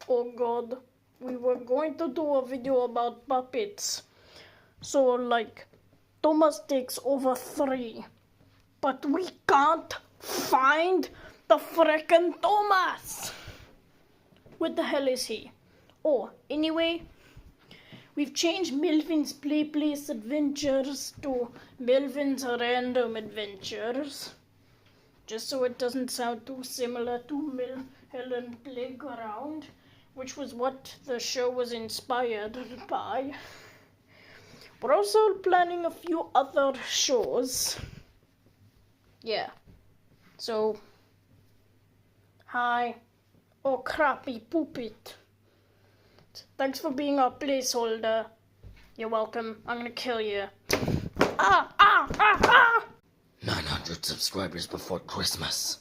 Oh god, we were going to do a video about puppets. So like, Thomas takes over 3. But we can't find the frickin' Thomas! Where the hell is he? Oh, anyway, we've changed Melvin's Play Place Adventures to Melvin's Random Adventures. Just so it doesn't sound too similar to Helen Playground, which was what the show was inspired by. We're also planning a few other shows. Yeah. So, hi. Oh, crappy poopit. Thanks for being our placeholder. You're welcome. I'm gonna kill you. 900 subscribers before Christmas.